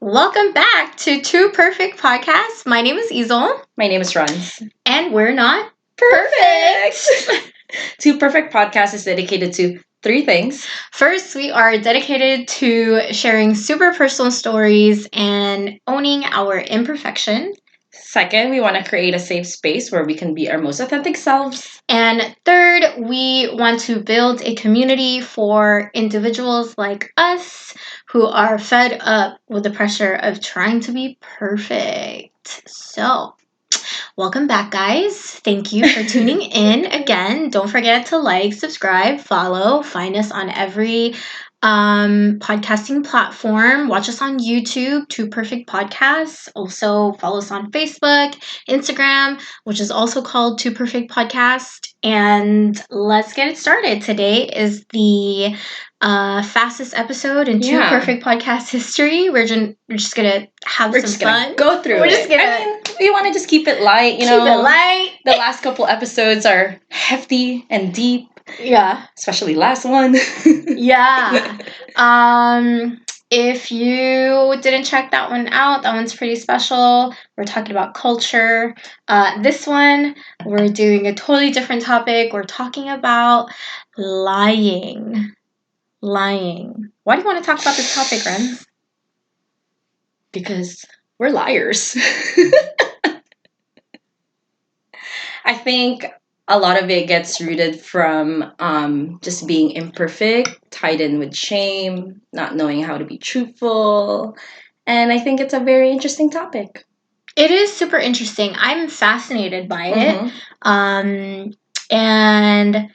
Welcome back to Two Perfect Podcasts. My name is Yzel. My name is Renz. And we're not Perfect! Two Perfect Podcasts is dedicated to three things. First, we are dedicated to sharing super personal stories and owning our imperfection. Second, we want to create a safe space where we can be our most authentic selves. And third, we want to build a community for individuals like us who are fed up with the pressure of trying to be perfect. So, welcome back, guys. Thank you for tuning in again. Don't forget to like, subscribe, follow, find us on every podcasting platform. Watch us on YouTube, Two Perfect Podcasts. Also follow us on Facebook, Instagram, which is also called Two Perfect Podcast. And let's get it started. Today is the fastest episode in Two Perfect Podcast history. We're just gonna have some fun. Go through it. We want to just keep it light. Keep it light. The last couple episodes are hefty and deep. Yeah. Especially last one. Yeah. If you didn't check that one out, that one's pretty special. We're talking about culture. This one, we're doing a totally different topic. We're talking about lying. Lying. Why do you want to talk about this topic, Renz? Because we're liars. I think a lot of it gets rooted from just being imperfect, tied in with shame, not knowing how to be truthful. And I think it's a very interesting topic. It is super interesting. I'm fascinated by it. And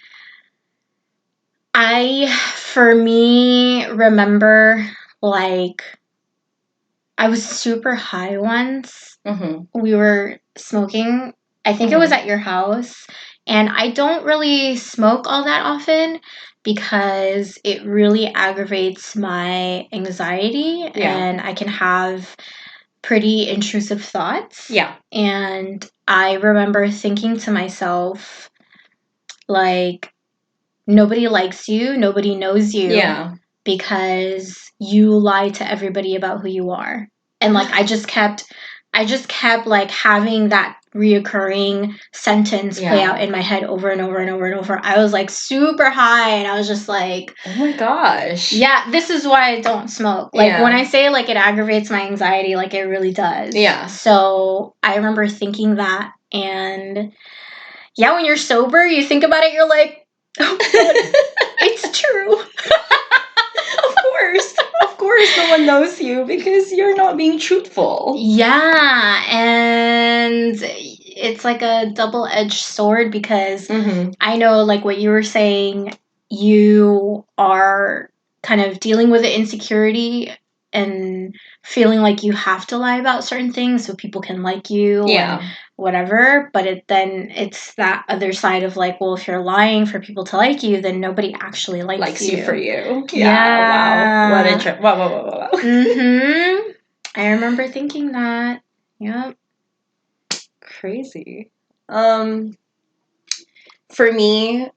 for me, remember, like, I was super high once. We were smoking. I think it was at your house. And I don't really smoke all that often because it really aggravates my anxiety. And I can have pretty intrusive thoughts. Yeah. And I remember thinking to myself, like, nobody likes you, nobody knows you. Yeah. Because you lie to everybody about who you are. And like I just kept like having that reoccurring sentence play out in my head over and over and over and over. I was like super high and I was just like, oh my gosh. Yeah, this is why I don't smoke. Like when I say like it aggravates my anxiety, like it really does. Yeah. So I remember thinking that, and yeah, when you're sober, you think about it, you're like, oh God, it's true. Of course, no one knows you because you're not being truthful. Yeah, and it's like a double-edged sword because I know, like what you were saying, you are kind of dealing with the insecurity and feeling like you have to lie about certain things so people can like you and whatever, but it's that other side of like, well, if you're lying for people to like you, then nobody actually likes you for you. Yeah. Wow. What a trip. Wow. I remember thinking that. Yep. Crazy. For me,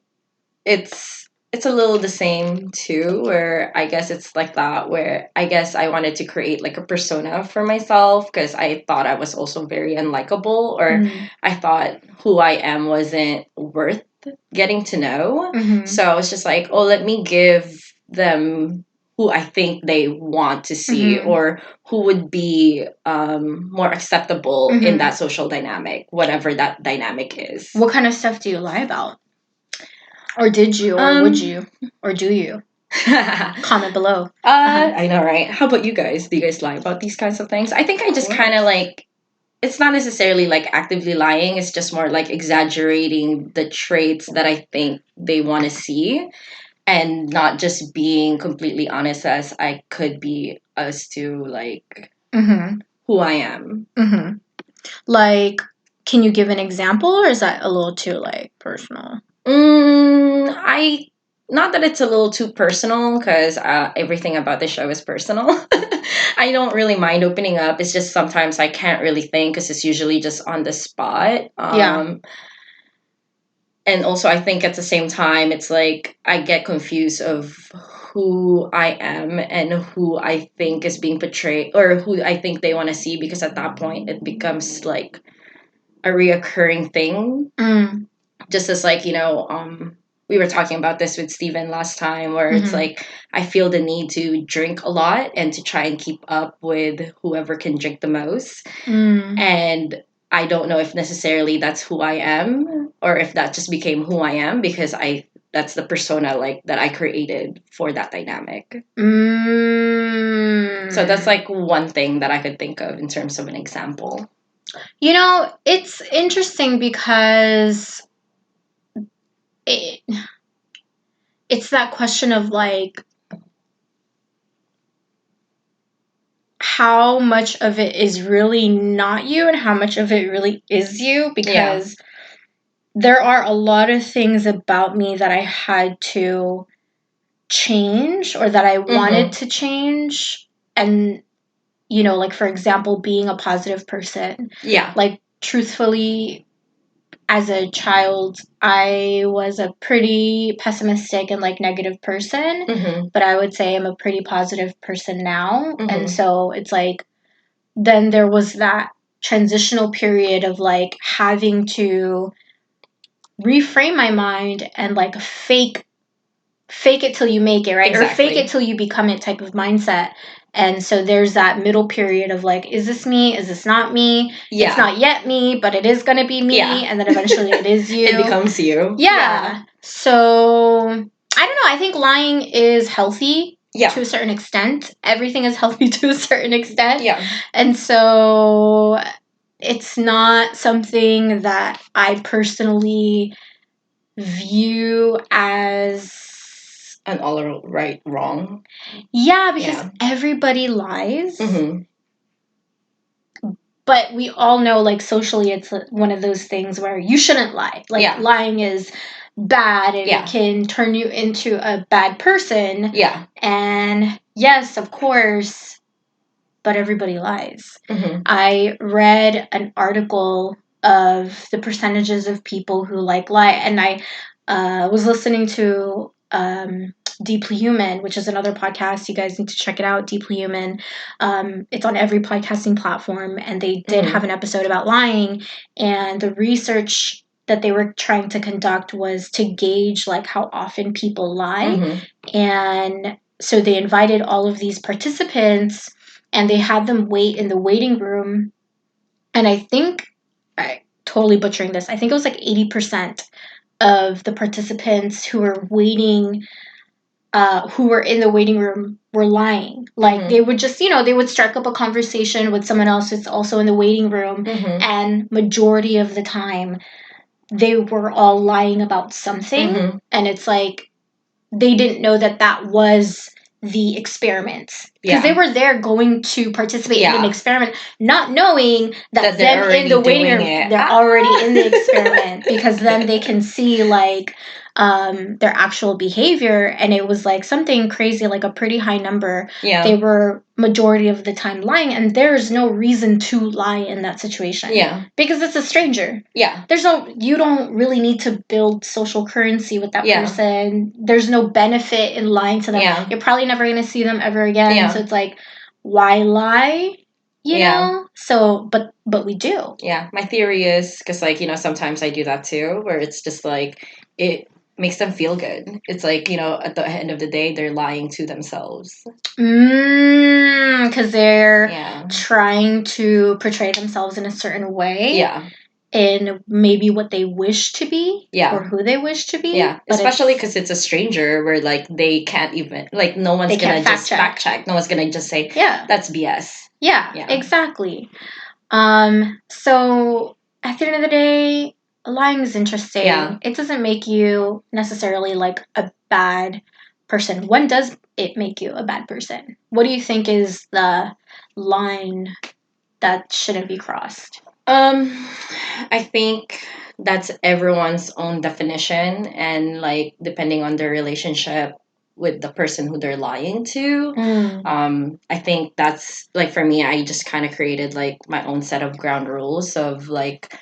it's a little the same too, where I guess it's like that, where I guess I wanted to create like a persona for myself because I thought I was also very unlikable, or I thought who I am wasn't worth getting to know. So I was just like, oh, let me give them who I think they want to see or who would be more acceptable in that social dynamic, whatever that dynamic is. What kind of stuff do you lie about? Or did you, or would you, or do you? Comment below. I know, right? How about you guys? Do you guys lie about these kinds of things? I think I just kind of like, it's not necessarily like actively lying. It's just more like exaggerating the traits that I think they want to see and not just being completely honest as I could be as to like who I am. Like, can you give an example, or is that a little too like personal? Not that it's a little too personal because everything about the show is personal. I don't really mind opening up. It's just sometimes I can't really think because it's usually just on the spot. And also I think at the same time, it's like I get confused of who I am and who I think is being portrayed, or who I think they want to see, because at that point it becomes like a reoccurring thing. Just as like, we were talking about this with Steven last time, where it's like I feel the need to drink a lot and to try and keep up with whoever can drink the most. And I don't know if necessarily that's who I am, or if that just became who I am because that's the persona like that I created for that dynamic. So that's like one thing that I could think of in terms of an example. It's interesting because it's that question of like how much of it is really not you and how much of it really is you, because there are a lot of things about me that I had to change or that I wanted to change. And, like, for example, being a positive person. Yeah. Like, truthfully, as a child, I was a pretty pessimistic and like negative person, but I would say I'm a pretty positive person now. And so it's like, then there was that transitional period of like having to reframe my mind and like fake it till you make it, right? Exactly. Or fake it till you become it type of mindset. And so there's that middle period of like, is this me? Is this not me? Yeah. It's not yet me, but it is going to be me. Yeah. And then eventually it is you. It becomes you. Yeah. So I don't know. I think lying is healthy to a certain extent. Everything is healthy to a certain extent. Yeah. And so it's not something that I personally view as an all right wrong. Yeah, because everybody lies. But we all know, like, socially, it's one of those things where you shouldn't lie. Like, lying is bad and it can turn you into a bad person. Yeah. And yes, of course, but everybody lies. I read an article of the percentages of people who lie, and I was listening to Deeply Human, which is another podcast. You guys need to check it out. Deeply Human. It's on every podcasting platform, and they did have an episode about lying, and the research that they were trying to conduct was to gauge like how often people lie. And so they invited all of these participants and they had them wait in the waiting room. And I think, I totally butchering this, I think it was like 80% of the participants who were waiting, who were in the waiting room were lying. Like they would just, they would strike up a conversation with someone else who's also in the waiting room. And majority of the time, they were all lying about something. And it's like, they didn't know that that was the experiment. Because they were there going to participate in an experiment, not knowing that them in the waiting room, they're already in the experiment. Because then they can see, like, their actual behavior. And it was, like, something crazy, like a pretty high number. Yeah. They were majority of the time lying. And there's no reason to lie in that situation. Yeah. Because it's a stranger. Yeah. You don't really need to build social currency with that person. There's no benefit in lying to them. Yeah. You're probably never going to see them ever again. Yeah. So it's like, why lie? You know? So, but we do. Yeah. My theory is, because like, sometimes I do that too, where it's just like, it makes them feel good. It's like, at the end of the day, they're lying to themselves. Because they're trying to portray themselves in a certain way. Yeah. In maybe what they wish to be. Or who they wish to be. Yeah. Especially because it's a stranger where like they can't even, like no one's going to just fact check. No one's going to just say, that's BS. Yeah, exactly. So at the end of the day, lying is interesting. Yeah. It doesn't make you necessarily like a bad person. When does it make you a bad person? What do you think is the line that shouldn't be crossed? I think that's everyone's own definition, and like depending on their relationship with the person who they're lying to. I think that's like for me, I just kind of created like my own set of ground rules of like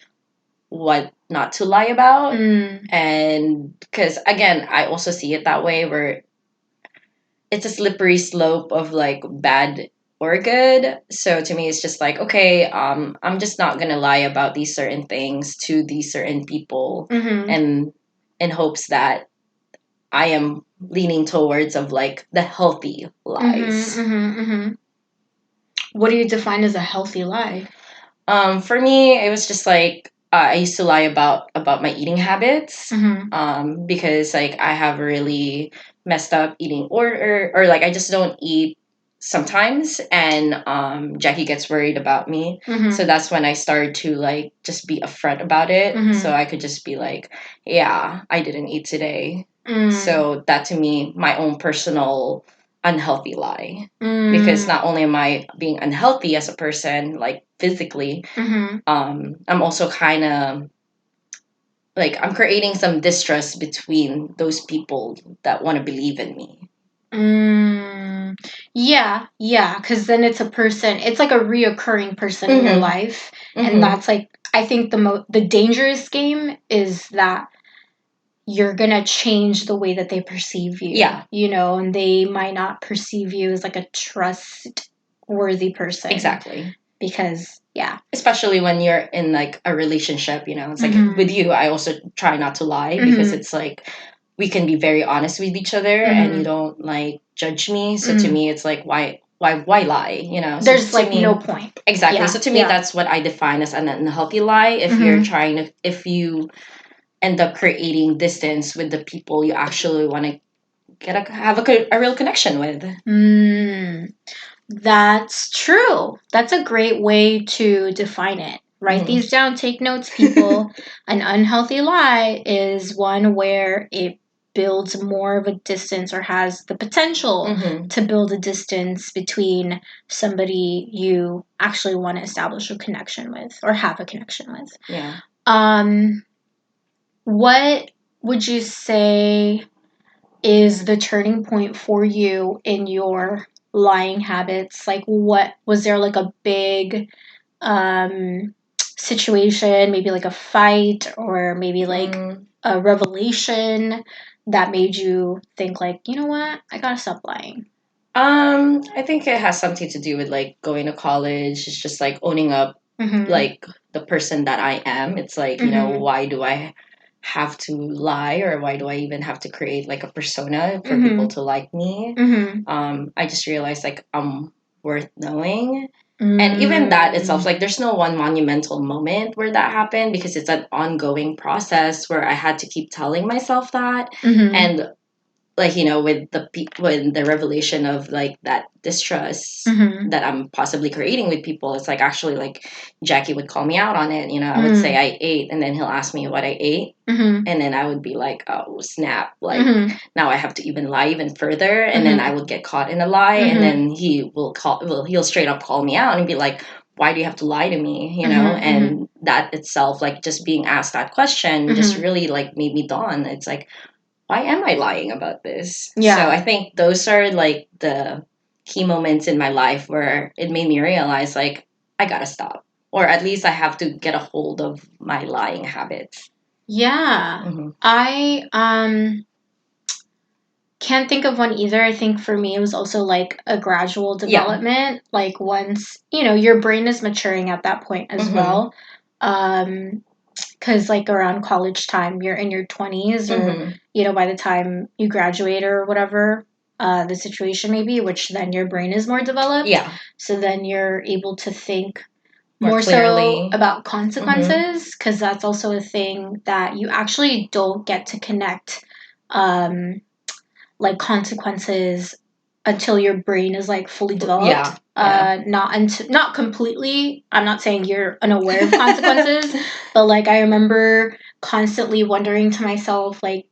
what not to lie about. And because again, I also see it that way where it's a slippery slope of like bad or good. So to me, it's just like, okay, I'm just not gonna lie about these certain things to these certain people, Mm-hmm. and in hopes that I am leaning towards of like the healthy lies. Mm-hmm. Mm-hmm. Mm-hmm. What do you define as a healthy lie? For me, it was just like I used to lie about my eating habits. Mm-hmm. Because like I have a really messed up eating order, or like I just don't eat sometimes, and Jackie gets worried about me. Mm-hmm. So that's when I started to like just be upfront about it. Mm-hmm. So I could just be like, yeah, I didn't eat today. Mm. So that to me, my own personal unhealthy lie. Because Mm. not only am I being unhealthy as a person, like physically, Mm-hmm. I'm also kind of like I'm creating some distrust between those people that want to believe in me. Mm. Yeah, yeah, because then it's a person, it's like a reoccurring person in your Mm-hmm. life. And Mm-hmm. that's like, I think the dangerous game is that you're gonna change the way that they perceive you. Yeah. You know, and they might not perceive you as like a trustworthy person. Exactly. Because, yeah. Especially when you're in like a relationship, you know, it's like Mhm. with you, I also try not to lie because Mhm. it's like we can be very honest with each other and you Mhm. don't like judge me. So to Mm. me, it's like, why lie? You know, so There's to like no me, point. exactly. Yeah, So to me, yeah. that's what I define as an unhealthy lie. If you're Mhm. trying to, if you end up creating distance with the people you actually want to have a real connection with. Mm. That's true. That's a great way to define it. Write Mm-hmm. these down, take notes, people. An unhealthy lie is one where it builds more of a distance or has the potential Mm-hmm. to build a distance between somebody you actually want to establish a connection with or have a connection with. Yeah. What would you say is the turning point for you in your lying habits? Like, what was there like a big situation, maybe like a fight or maybe like a revelation that made you think like, you know what, I gotta stop lying? I think it has something to do with like going to college. It's just like owning up Mm-hmm. like the person that I am. It's like, you know, Mm-hmm. why do I have to lie, or why do I even have to create like a persona for Mm-hmm. people to like me? Mm-hmm. I just realized like I'm worth knowing. And even that itself, Mm. like there's no one monumental moment where that happened because it's an ongoing process where I had to keep telling myself that. Mm-hmm. And like, you know, with with the revelation of like that distrust Mm-hmm. that I'm possibly creating with people, it's like actually like Jackie would call me out on it. You know, I would Mm. say I ate, and then he'll ask me what I ate. Mm-hmm. And then I would be like, oh snap! Like Mm-hmm. now I have to even lie even further, and then I Mm-hmm. would get caught in a lie, and Mm-hmm. then he'll straight up call me out and be like, why do you have to lie to me? You know, Mm-hmm. Mm-hmm. and that itself, like just being asked that question, just Mm-hmm. really like made me dawn. It's like, why am I lying about this? So Yeah. I think those are like the key moments in my life where it made me realize like I gotta stop. Or at least I have to get a hold of my lying habits. Yeah. Mm-hmm. I can't think of one either. I think for me it was also like a gradual Yeah. development. Like once, you know, your brain is maturing at that point as Mm-hmm. well. Cuz like around college time, you're in your 20s or Mm-hmm. you know by the time you graduate or whatever, the situation may be, which then your brain is more developed. Yeah. So then you're able to think More more so clearly. about Mm-hmm. consequences because that's also a thing that you actually don't get to connect um, like consequences until your brain is like fully developed. Yeah. Yeah. Not completely. I'm not saying you're unaware of consequences, but like I remember constantly wondering to myself, like,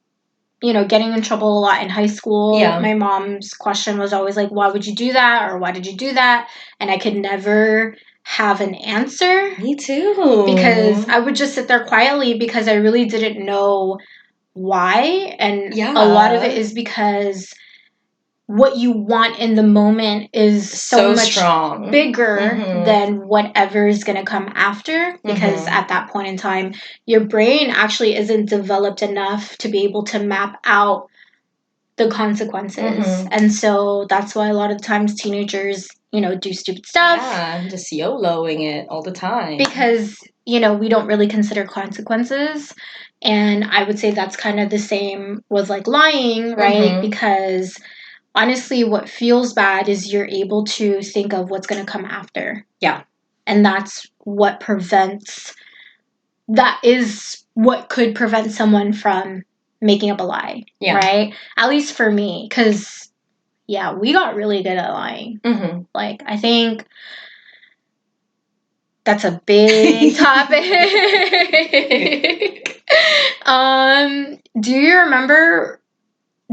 you know, getting in trouble a lot in high school. Yeah. My mom's question was always like, why would you do that? Or why did you do that? And I could never have an answer Me too. because I would just sit there quietly because I really didn't know why. And a lot of it Yeah. is because what you want in the moment is so So much strong. bigger Mm-hmm. than whatever is going to come after because Mm-hmm. at that point in time your brain actually isn't developed enough to be able to map out the consequences. Mhm. And so that's why a lot of times teenagers, do stupid stuff. Yeah, just YOLOing it all the time. Because, we don't really consider consequences. And I would say that's kind of the same with like lying, right? Mhm. Because honestly, what feels bad is you're able to think of what's going to come after. Yeah. And that's what that is what could prevent someone from making up a lie. Yeah. Right? At least for me. Because, yeah, we got really good at lying. Mhm. Like, I think that's a big topic.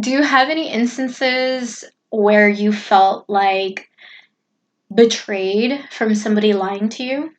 Do you have any instances where you felt like betrayed from somebody lying to you?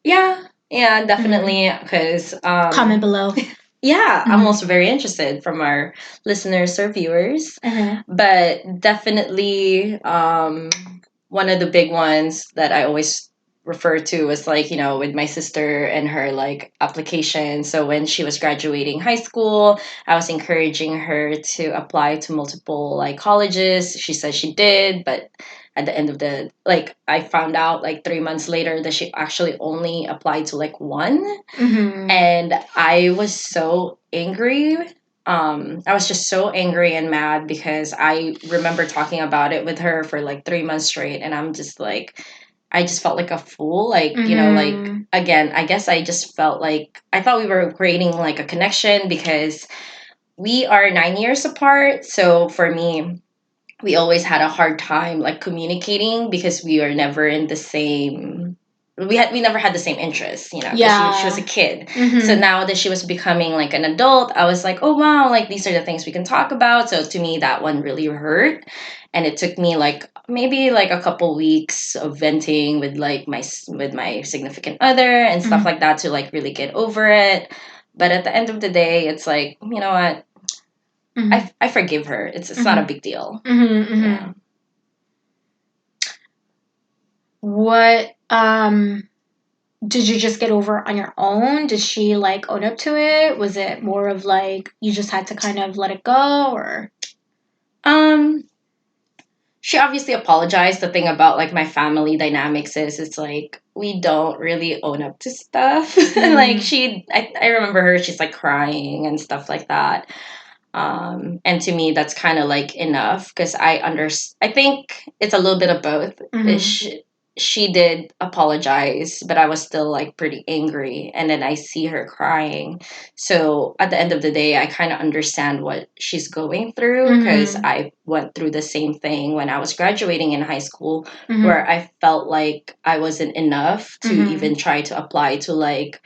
Yeah, definitely. Because Comment below. yeah, I'm Mhm. also very interested from our listeners or viewers. Uh-huh. But definitely, one of the big ones that I always refer to was like, with my sister and her like application. So when she was graduating high school, I was encouraging her to apply to multiple like colleges. She said she did, but at the end of the like I found out like 3 months later that she actually only applied to like one. Mm-hmm. And I was so angry. I was just so angry and mad because I remember talking about it with her for like 3 months straight, and I'm just like, I just felt like a fool. Like, like again, I guess I just felt like I thought we were creating like a connection because we are 9 years apart. So for me, we always had a hard time like communicating because we were never in the same we never had the same interests, 'cause she was a kid. Mm-hmm. So now that she was becoming like an adult, I was like, oh wow, like these are the things we can talk about. So to me that one really hurt, and it took me like maybe like a couple weeks of venting with like my significant other and stuff like that to like really get over it. But at the end of the day, it's like, you know what, I forgive her. It's not a big deal. Yeah. What did you just get over on your own? Did she like own up to it? Was it more of like you just had to kind of let it go, or Um, she obviously apologized. The thing about like my family dynamics is it's like we don't really own up to stuff. Like I remember her, she's like crying and stuff like that. And to me that's kind of like enough because I think it's a little bit of both. She did apologize, but I was still like pretty angry, and then I see her crying. So at the end of the day, I kind of understand what she's going through because I went through the same thing when I was graduating in high school, where I felt like I wasn't enough to even try to apply to like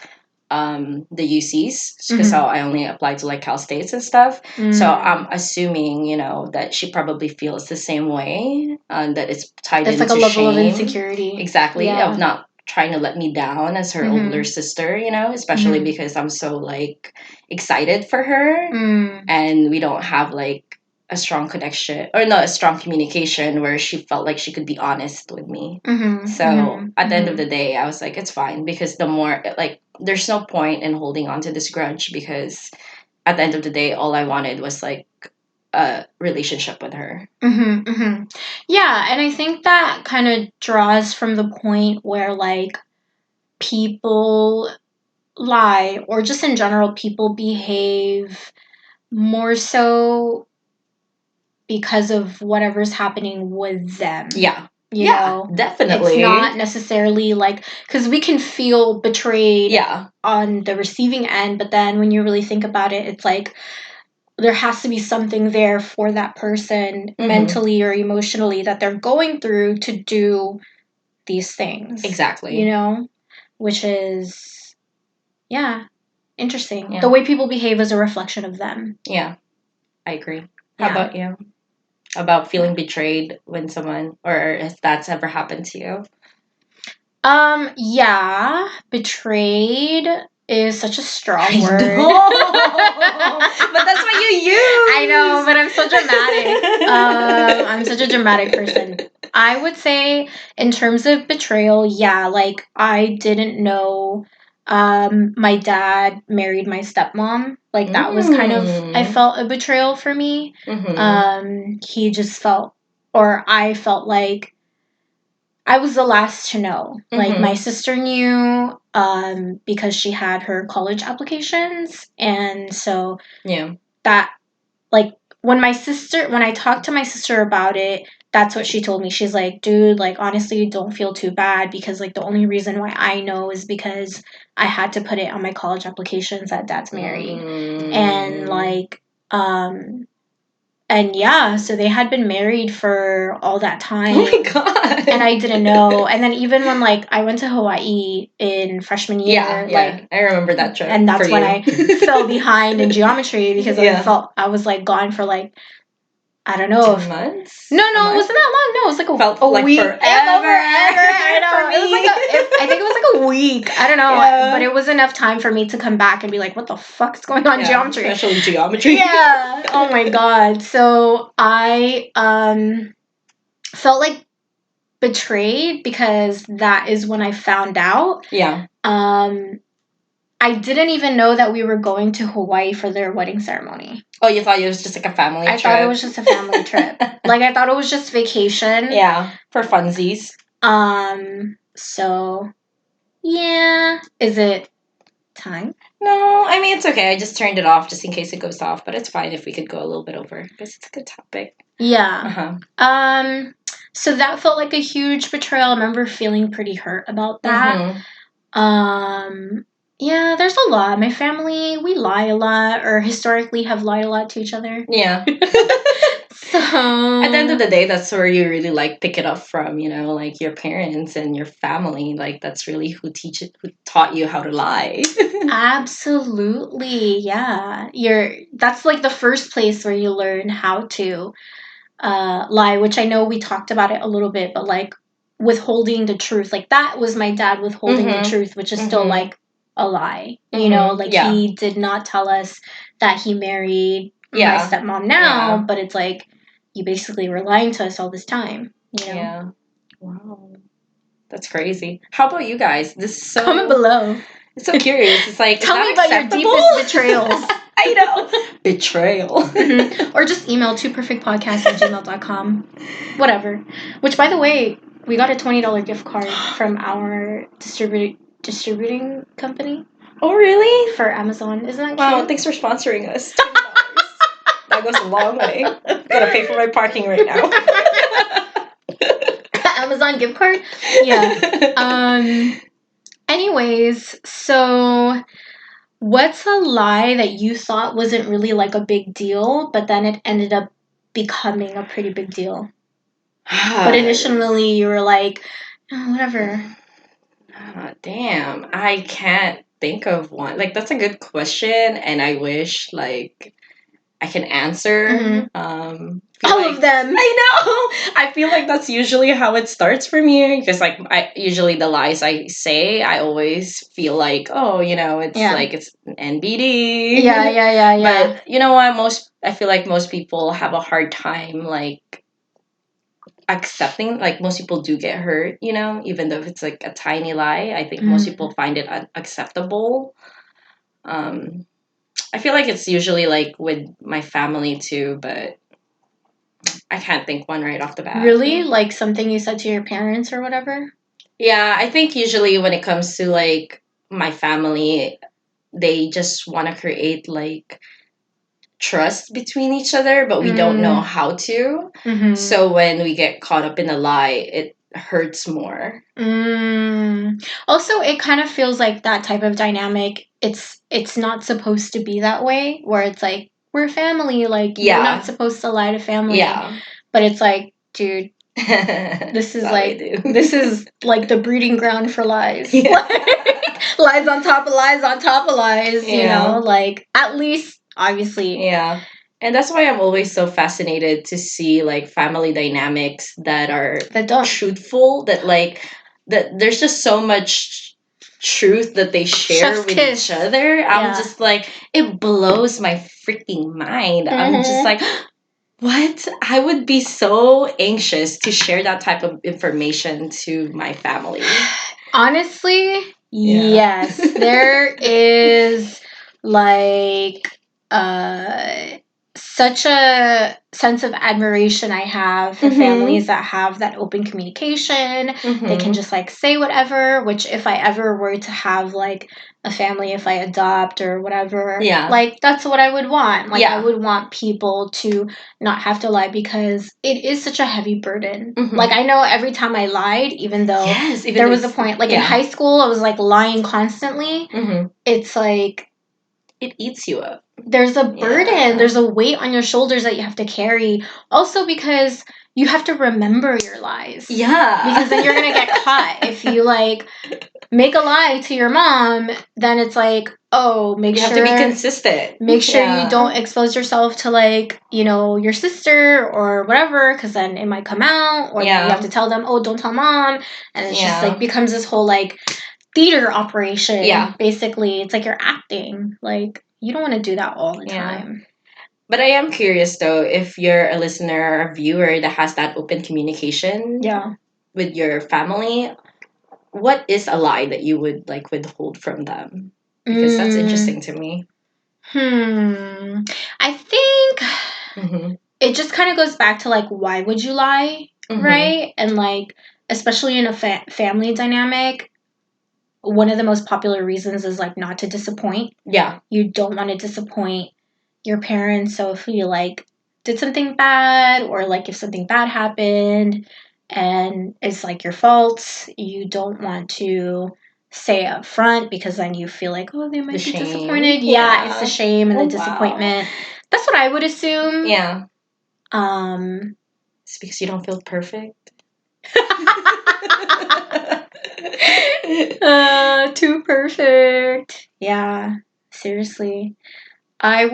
the UCs because I only applied to like Cal States and stuff. So I'm assuming, that she probably feels the same way, that it's tied it's into like a level of shame. Insecurity. Exactly. Yeah. Of not trying to let me down as her older sister, especially because I'm so like excited for her, and we don't have like a strong connection or no, a strong communication where she felt like she could be honest with me. So at the end of the day, I was like, it's fine because the more like there's no point in holding on to this grudge because at the end of the day, all I wanted was like a relationship with her. Yeah, and I think that kind of draws from the point where like people lie, or just in general people behave more so because of whatever's happening with them. Yeah. You know, definitely. It's not necessarily like, because we can feel betrayed on the receiving end, but then when you really think about it, it's like there has to be something there for that person mentally or emotionally that they're going through to do these things. Exactly. Which is, interesting. Yeah. The way people behave is a reflection of them. Yeah, I agree. How about you? About feeling betrayed when someone, or if that's ever happened to you? Yeah, betrayed is such a strong word. But that's what you use. I know, but I'm so dramatic. I'm such a dramatic person. I would say in terms of betrayal, like I didn't know My dad married my stepmom. Like, that was kind of, I felt a betrayal for me. He just felt, or I felt like I was the last to know. Like, my sister knew because she had her college applications. And so that, like, when I talked to my sister about it, that's what she told me. She's like, dude, like, honestly, don't feel too bad, because, like, the only reason why I know is because I had to put it on my college applications that dad's married. And, like, and yeah, so they had been married for all that time. Oh my God. And I didn't know. And then even when, like, I went to Hawaii in freshman year, like, I remember that trip. and that's for when you. I fell behind in geometry, because I was, like, gone for, like, I don't know. 2 months? No, it wasn't that long. No, it was like Felt a like week. forever. I know. For It was me. I think it was like a week. I don't know. Yeah. But it was enough time for me to come back and be like, what the fuck's going on in geometry? Especially geometry. Yeah. Oh my God. So I felt like betrayed, because that is when I found out. Yeah. I didn't even know that we were going to Hawaii for their wedding ceremony. Oh, you thought it was just like a family trip? I thought it was just a family trip. Like, I thought it was just vacation. Yeah, for funsies. So, yeah. Is it time? No, I mean, it's okay. I just turned it off just in case it goes off, but it's fine if we could go a little bit over, because it's a good topic. Yeah. So that felt like a huge betrayal. I remember feeling pretty hurt about that. Yeah, there's a lot. My family, we lie a lot, or historically have lied a lot to each other. Yeah. So at the end of the day, that's where you really like pick it up from, like your parents and your family. Like, that's really who taught you how to lie. Absolutely, yeah. That's like the first place where you learn how to lie, which I know we talked about it a little bit, but like withholding the truth, like that was my dad withholding the truth, which is still like a lie. Like he did not tell us that he married my stepmom now, but it's like you basically were lying to us all this time. Yeah. Wow. That's crazy. How about you guys? This is so... Comment below. It's so curious. It's like, tell me about acceptable? Your deepest betrayals. I know. Betrayal. Or just email twoperfectpodcast@gmail.com. Whatever. Which, by the way, we got a $20 gift card from our distributing company. Oh, really? For Amazon. Isn't that cute? Wow, thanks for sponsoring us. That goes a long way. Gotta pay for my parking right now. Amazon gift card? Yeah. Anyways, so what's a lie that you thought wasn't really like a big deal, but then it ended up becoming a pretty big deal? But initially you were like, oh, whatever. Damn, I can't think of one. Like, that's a good question, and I wish, like, I can answer. All of them. I know. I feel like that's usually how it starts for me, because like usually the lies I say, I always feel like, oh, it's like it's NBD. Yeah. But you know what? I feel like most people have a hard time like accepting. Like, most people do get hurt, even though if it's like a tiny lie. I think most people find it unacceptable. I feel like it's usually like with my family too, but I can't think one right off the bat. Really? Like something you said to your parents or whatever? Yeah, I think usually when it comes to like my family, they just want to create like trust between each other, but we don't know how to. So when we get caught up in a lie, it hurts more. Also, it kind of feels like that type of dynamic, it's not supposed to be that way, where it's like, we're family, like, you're not supposed to lie to family. Yeah. But it's like, dude, this is like the breeding ground for lies. Yeah. Lies on top of lies on top of lies, like, at least, obviously. Yeah. And that's why I'm always so fascinated to see like family dynamics that don't truthful, that there's just so much truth that they share with each other. I'm just like, it blows my freaking mind. I'm just like, what? I would be so anxious to share that type of information to my family. Honestly, Yes, there is like such a sense of admiration I have for families that have that open communication. They can just like say whatever, which if I ever were to have like a family, if I adopt or whatever, like that's what I would want. Like I would want people to not have to lie because it is such a heavy burden. Like I know every time I lied, even though there was a point, like in high school, I was like lying constantly. It's like it eats you up. There's a burden, there's a weight on your shoulders that you have to carry. Also because you have to remember your lies. Yeah. Because then you're going to get caught. If you like make a lie to your mom, then it's like, oh, you have to be consistent. Make sure you don't expose yourself to like, you know, your sister or whatever, because then it might come out. Or then you have to tell them, oh, don't tell mom. And it's just like becomes this whole like theater operation. Yeah. Basically, it's like you're acting. Like, you don't want to do that all the time. But I am curious though, if you're a listener or a viewer that has that open communication with your family, what is a lie that you would like withhold from them? Because that's interesting to me. I think it just kind of goes back to like, why would you lie? Right? And like, especially in a family dynamic, one of the most popular reasons is like not to disappoint. Yeah. You don't want to disappoint your parents. So if you like did something bad or like if something bad happened and it's like your fault, you don't want to say up front because then you feel like, oh, they might be disappointed. Yeah, it's the shame and the disappointment. That's what I would assume. Yeah. It's because you don't feel perfect. Too perfect. Yeah, seriously. I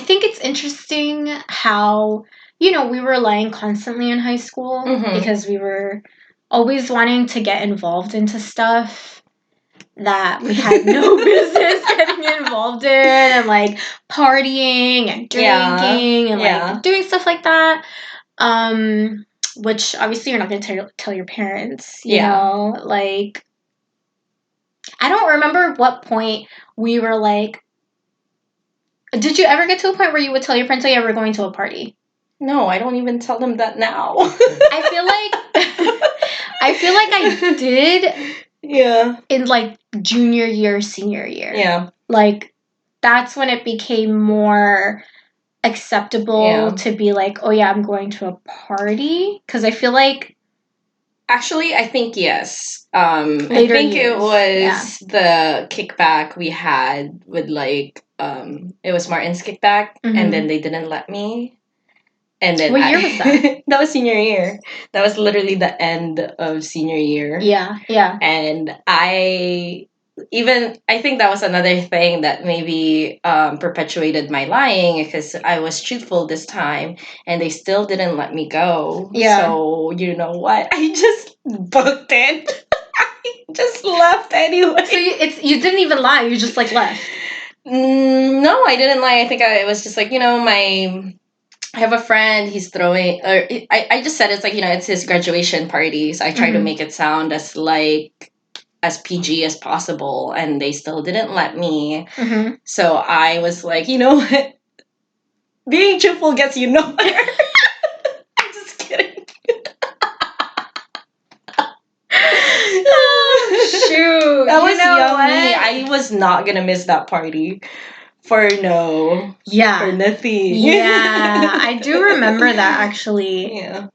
think it's interesting how, you know, we were lying constantly in high school because we were always wanting to get involved into stuff that we had no business getting involved in, and like partying and drinking and like doing stuff like that. Which obviously you're not going to tell your parents, you know, like, I don't remember what point we were like, did you ever get to a point where you would tell your parents that you were going to a party? No, I don't even tell them that now. I feel like I did. Yeah. In like junior year, senior year. Yeah. Like that's when it became more acceptable to be like, oh yeah, I'm going to a party, because I feel like actually I think yes. I think years. It was the kickback we had with like it was Martin's kickback and then they didn't let me. And then what year was that? That was senior year. That was literally the end of senior year. Yeah, yeah. And I think that was another thing that maybe perpetuated my lying, because I was truthful this time and they still didn't let me go. Yeah. So you know what? I just booked it. I just left anyway. So you didn't even lie. You just like left. No, I didn't lie. I think it was just like, you know, I have a friend, he's throwing, or I just said it's like, you know, it's his graduation party. So I tried to make it sound as like, as PG as possible. And they still didn't let me. So I was like, you know what? Being truthful gets you nowhere. I'm just kidding. Oh, shoot. That was yummy. I was not going to miss that party. For nothing. Yeah, I do remember that actually. Yeah.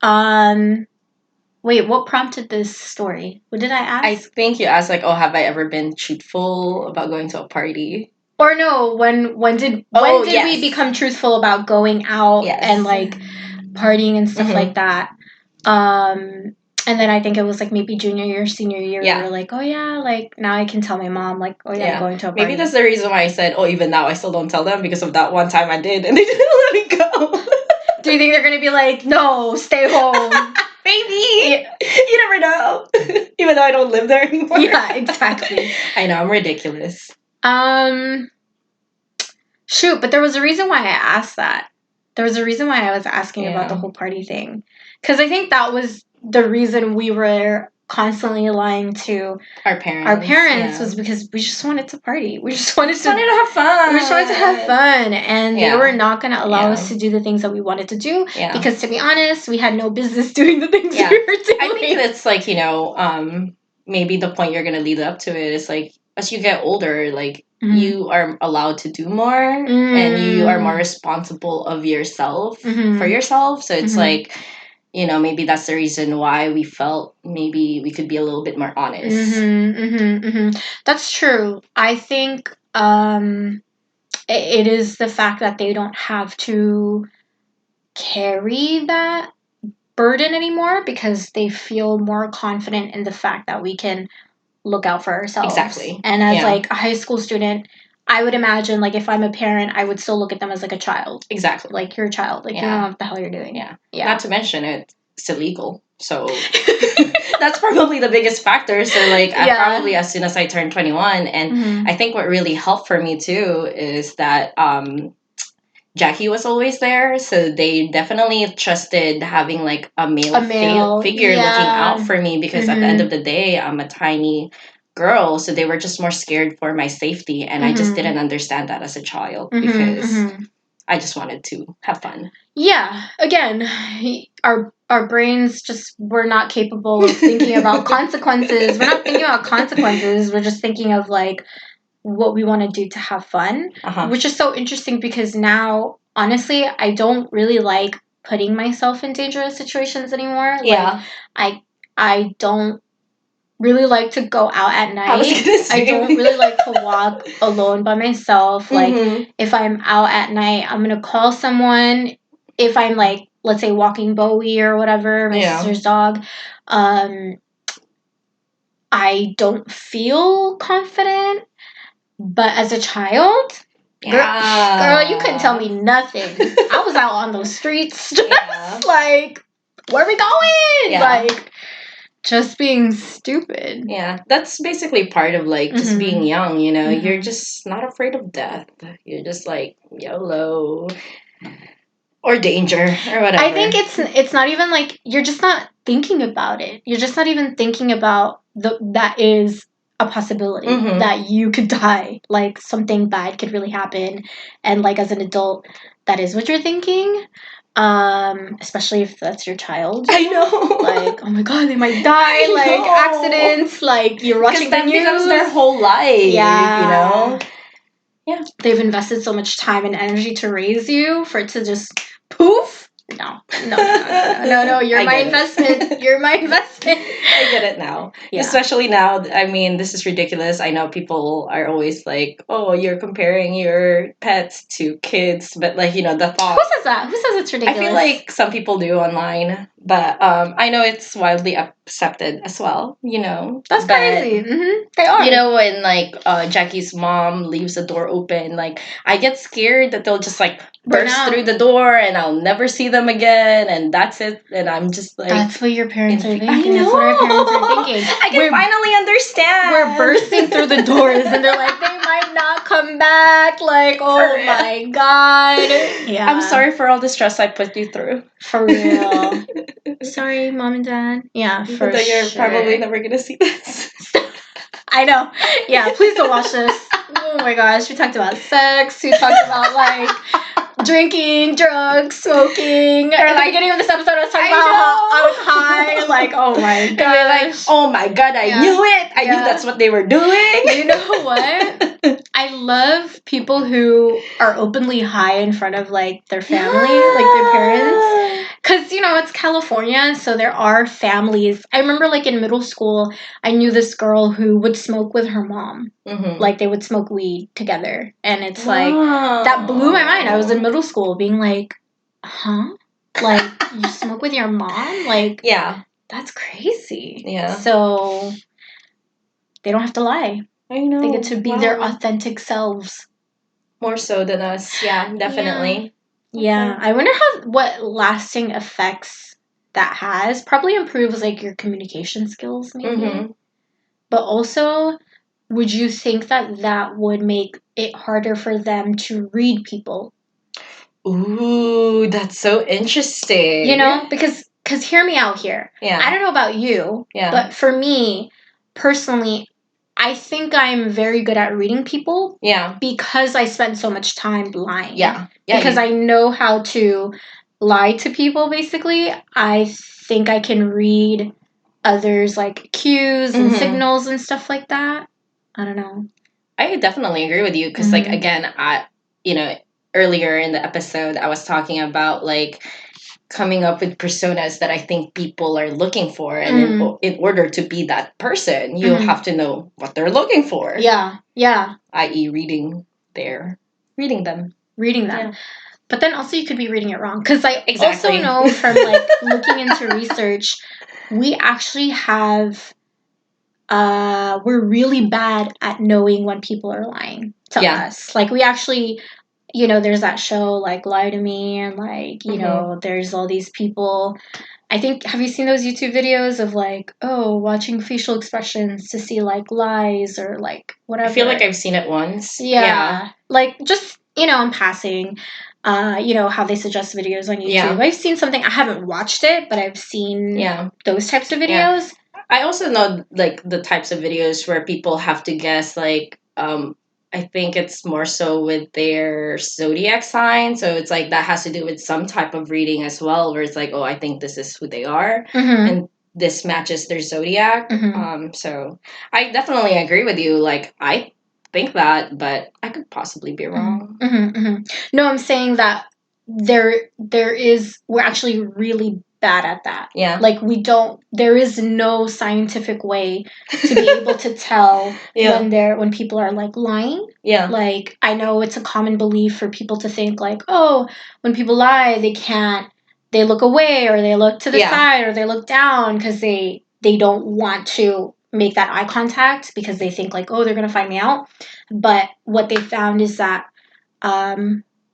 Wait, what prompted this story? What did I ask? I think you asked like, oh, have I ever been truthful about going to a party? Or no, when did we become truthful about going out and like partying and stuff like that? And then I think it was like maybe junior year, senior year. Yeah. We were like, oh yeah, like now I can tell my mom, like, oh yeah, I'm going to a party. Maybe that's the reason why I said, oh, even now I still don't tell them, because of that one time I did and they didn't let me go. Do you think they're gonna be like, no, stay home? Maybe. Yeah. You never know. Even though I don't live there anymore. Yeah, exactly. I know, I'm ridiculous. Shoot, but there was a reason why I asked that. There was a reason why I was asking about the whole party thing. Because I think that was the reason we were constantly lying to our parents was because we just wanted to party. We just wanted to have fun. We just wanted to have fun, and they were not going to allow us to do the things that we wanted to do because, to be honest, we had no business doing the things we were doing. I think that's like, maybe the point you're going to lead up to it is like, as you get older, like, you are allowed to do more and you are more responsible of yourself for yourself. So it's like, maybe that's the reason why we felt maybe we could be a little bit more honest. That's true. I think it is the fact that they don't have to carry that burden anymore because they feel more confident in the fact that we can look out for ourselves. Exactly. And as like a high school student, I would imagine, like, if I'm a parent, I would still look at them as like a child. Exactly. Like, you're a child. Like, you don't know what the hell you're doing. Yeah. Not to mention it's illegal. So that's probably the biggest factor. So like I probably, as soon as I turned 21, and I think what really helped for me too is that Jackie was always there, so they definitely trusted having like a male figure looking out for me because at the end of the day, I'm a tiny girl, so they were just more scared for my safety, and I just didn't understand that as a child because I just wanted to have fun. Yeah, again, our brains just were not capable of thinking about consequences. We're not thinking about consequences. We're just thinking of like what we want to do to have fun, which is so interesting because now, honestly, I don't really like putting myself in dangerous situations anymore. Yeah. Like, I don't really like to go out at night. I don't really like to walk alone by myself. Like, if I'm out at night, I'm going to call someone. If I'm, like, let's say walking Bowie or whatever, my sister's dog, I don't feel confident. But as a child, girl, you couldn't tell me nothing. I was out on those streets just like, where are we going? Like, just being stupid. Yeah, that's basically part of like just being young, you're just not afraid of death. You're just like YOLO or danger or whatever. I think it's not even like you're just not thinking about it. You're just not even thinking about that is a possibility that you could die, like something bad could really happen, and like as an adult, that is what you're thinking. Especially if that's your child. I know. Like, oh my god, they might die. Like accidents. Like you're watching the news. Becomes their whole life. Yeah. Yeah. They've invested so much time and energy to raise you for it to just poof. No. You're my investment. You're my investment. I get it now. Yeah. Especially now. I mean, this is ridiculous. I know people are always like, "Oh, you're comparing your pets to kids," but like, the thought. Who says that? Who says it's ridiculous? I feel like some people do online, but I know it's widely accepted as well. That's crazy. They are. When like Jackie's mom leaves the door open, like I get scared that they'll just like burst through the door and I'll never see them again, and that's it. And I'm just like, that's what your parents are thinking. I know. That's what our parents are thinking. I can finally understand. We're bursting through the doors, and they're like, they might not come back. Like, oh my god. Yeah. I'm sorry for all the stress I put you through. For real. Sorry, mom and dad. Yeah, for sure. You're probably never gonna see this. I know. Yeah, please don't watch this. Oh my gosh, we talked about sex. We talked about like drinking, drugs, smoking. Or at the beginning of this episode, I was talking about how I was high. Like, oh my gosh. Like, oh my god, I knew it. I knew that's what they were doing. You know what? I love people who are openly high in front of like their family, like their parents. Because, it's California, so there are families. I remember, like, in middle school, I knew this girl who would smoke with her mom. Like, they would smoke weed together. And it's like, that blew my mind. I was in middle school being like, huh? Like, you smoke with your mom? Like, yeah. That's crazy. Yeah. So, they don't have to lie. I know. They get to be their authentic selves. More so than us. Yeah, definitely. Yeah, I wonder what lasting effects that has. Probably improves like your communication skills, maybe. But also, would you think that would make it harder for them to read people? Ooh, that's so interesting. Because because hear me out here. Yeah. I don't know about you, but for me, personally, I think I'm very good at reading people. Yeah. Because I spend so much time lying. Yeah. Because I know how to lie to people, basically. I think I can read others, like, cues and signals and stuff like that. I don't know. I definitely agree with you because, like, again, earlier in the episode, I was talking about, like, coming up with personas that I think people are looking for. And in order to be that person, you have to know what they're looking for. Yeah. Yeah. I.e. reading them. Yeah. But then also you could be reading it wrong. Because I also know from, like, looking into research, we actually have... we're really bad at knowing when people are lying to us. Like, we actually... there's that show, like, Lie to Me, and, like, there's all these people. I think, have you seen those YouTube videos of, like, watching facial expressions to see, like, lies or, like, whatever? I feel like I've seen it once. Yeah. Like, just, in passing, how they suggest videos on YouTube. Yeah. I've seen something, I haven't watched it, but I've seen those types of videos. Yeah. I also know, like, the types of videos where people have to guess, like, I think it's more so with their zodiac sign. So it's like that has to do with some type of reading as well, where it's like, oh, I think this is who they are. And this matches their zodiac. So I definitely agree with you. Like, I think that, but I could possibly be wrong. No, I'm saying that we're actually really bad at that. Yeah. Like, there is no scientific way to be able to tell when people are, like, lying. Yeah. Like, I know it's a common belief for people to think, like, oh, when people lie, they look away, or they look to the side, or they look down because they don't want to make that eye contact because they think, like, oh, they're going to find me out. But what they found is that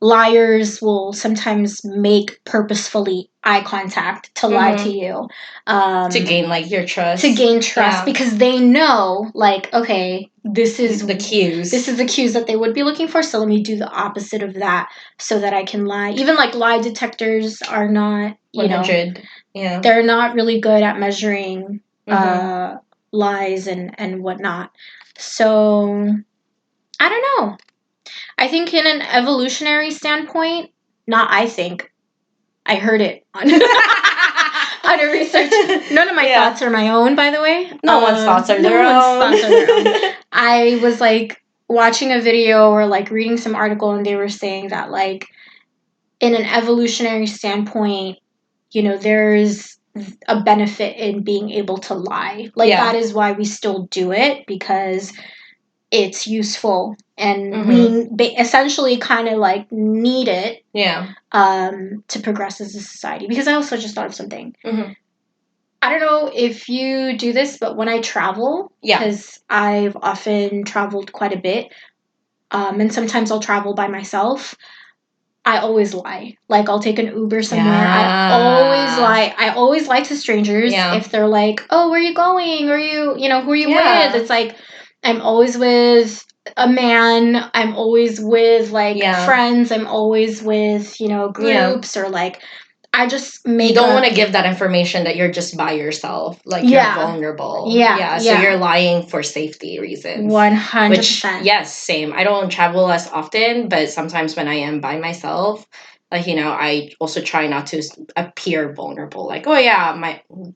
liars will sometimes make purposefully eye contact to lie to you. To gain, like, your trust. To gain trust, because they know, like, okay, this is the cues. This is the cues that they would be looking for, so let me do the opposite of that so that I can lie. Even, like, lie detectors are not, 100. They're not really good at measuring lies and whatnot. So, I don't know. I think in an evolutionary standpoint, I heard it on a research. None of my thoughts are my own, by the way. No one's thoughts are their own. I was, like, watching a video or, like, reading some article, and they were saying that, like, in an evolutionary standpoint, there's a benefit in being able to lie. Like, that is why we still do it, because it's useful, and we essentially kind of, like, need it to progress as a society. Because I also just thought of something. I don't know if you do this, but when I travel, because I've often traveled quite a bit, and sometimes I'll travel by myself, I always lie. Like, I'll take an Uber somewhere. I always lie. I always lie to strangers if they're like, oh, where are you going? Or who are you with? It's like, I'm always with a man. I'm always with, like, friends. I'm always with, groups or, like, I just make You don't want to give that information that you're just by yourself. Like, you're vulnerable. So you're lying for safety reasons. 100%. Which, yes, same. I don't travel as often, but sometimes when I am by myself, like, I also try not to appear vulnerable. Like, oh, yeah,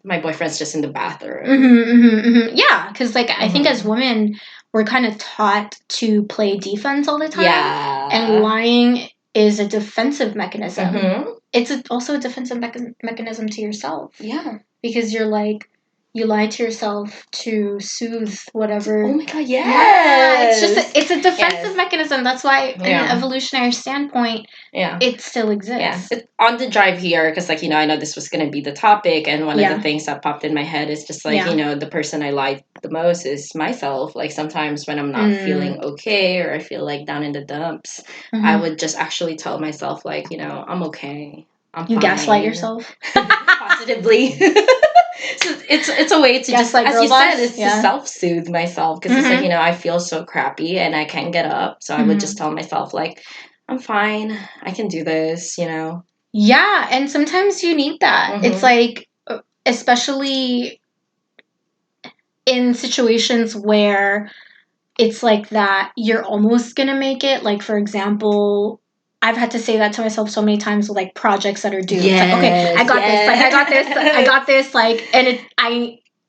my boyfriend's just in the bathroom. Yeah, because, like, I think as women, we're kind of taught to play defense all the time. Yeah. And lying is a defensive mechanism. It's also a defensive mechanism to yourself. Yeah. Because you're, like, you lie to yourself to soothe whatever. Oh my God, yes. Yeah, it's a defensive mechanism. That's why, in an evolutionary standpoint, it still exists. Yeah. On the drive here, because, like, I know this was going to be the topic, and one of the things that popped in my head is just, like, the person I lie the most is myself. Like, sometimes when I'm not feeling okay, or I feel, like, down in the dumps, I would just actually tell myself, like, I'm okay. I'm fine. You gaslight yourself? Positively. So it's a way to just, like, as you said, it's to self-soothe myself, because it's like, I feel so crappy and I can't get up, so I would just tell myself, like, I'm fine, I can do this, Yeah, and sometimes you need that. It's like, especially in situations where it's like that you're almost gonna make it. Like, for example, I've had to say that to myself so many times with like projects that are due. It's like, okay, I got this. Like, I got this. I got this. Like, and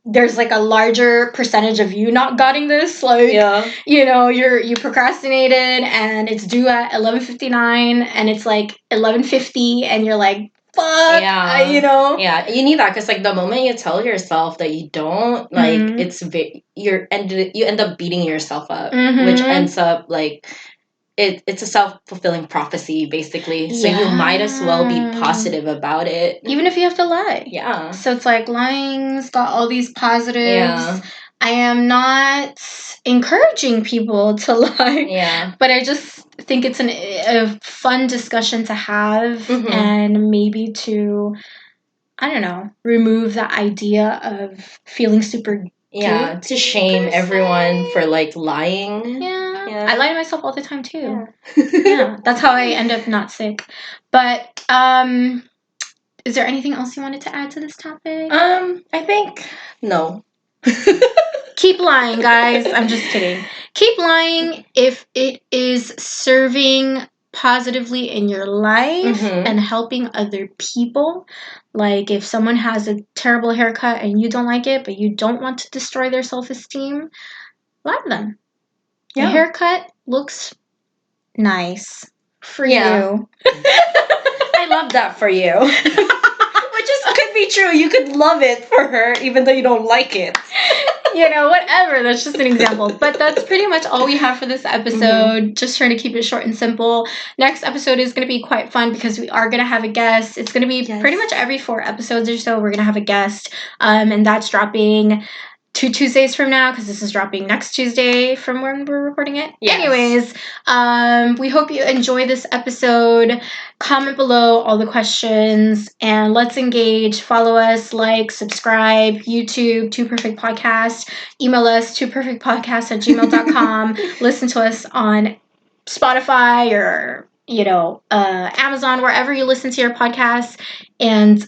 there's like a larger percentage of you not getting this. Like, you know, you procrastinated and it's due at 11:59 and it's like 11:50 and you're like, fuck, you know. Yeah, you need that because like the moment you tell yourself that you don't, like, it's you end up beating yourself up, which ends up like it's a self-fulfilling prophecy basically. So you might as well be positive about it, even if you have to lie. Yeah. So it's like lying's got all these positives. Yeah. I am not encouraging people to lie. Yeah. But I just think it's a fun discussion to have and maybe to, I don't know, remove the idea of feeling super to shame everyone for like lying. I lie to myself all the time too. Yeah, that's how I end up not sick. But is there anything else you wanted to add to this topic? I think no. Keep lying, guys. I'm just kidding. Keep lying if it is serving positively in your life and helping other people. Like if someone has a terrible haircut and you don't like it, but you don't want to destroy their self-esteem, lie to them. The haircut looks nice for you. I love that for you. Which could be true. You could love it for her even though you don't like it. You know, whatever. That's just an example. But that's pretty much all we have for this episode. Just trying to keep it short and simple. Next episode is going to be quite fun because we are going to have a guest. It's going to be pretty much every 4 episodes or so we're going to have a guest. And that's dropping 2 Tuesdays from now because this is dropping next Tuesday from when we're recording it. Yes. Anyways, we hope you enjoy this episode. Comment below all the questions and let's engage. Follow us, like, subscribe, YouTube, Two Perfect Podcast. Email us, twoperfectpodcast@gmail.com. Listen to us on Spotify or Amazon, wherever you listen to your podcasts, and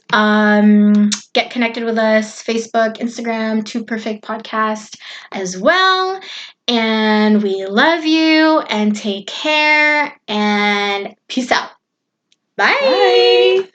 get connected with us, Facebook, Instagram, Two Perfect Podcast as well. And we love you and take care and peace out. Bye.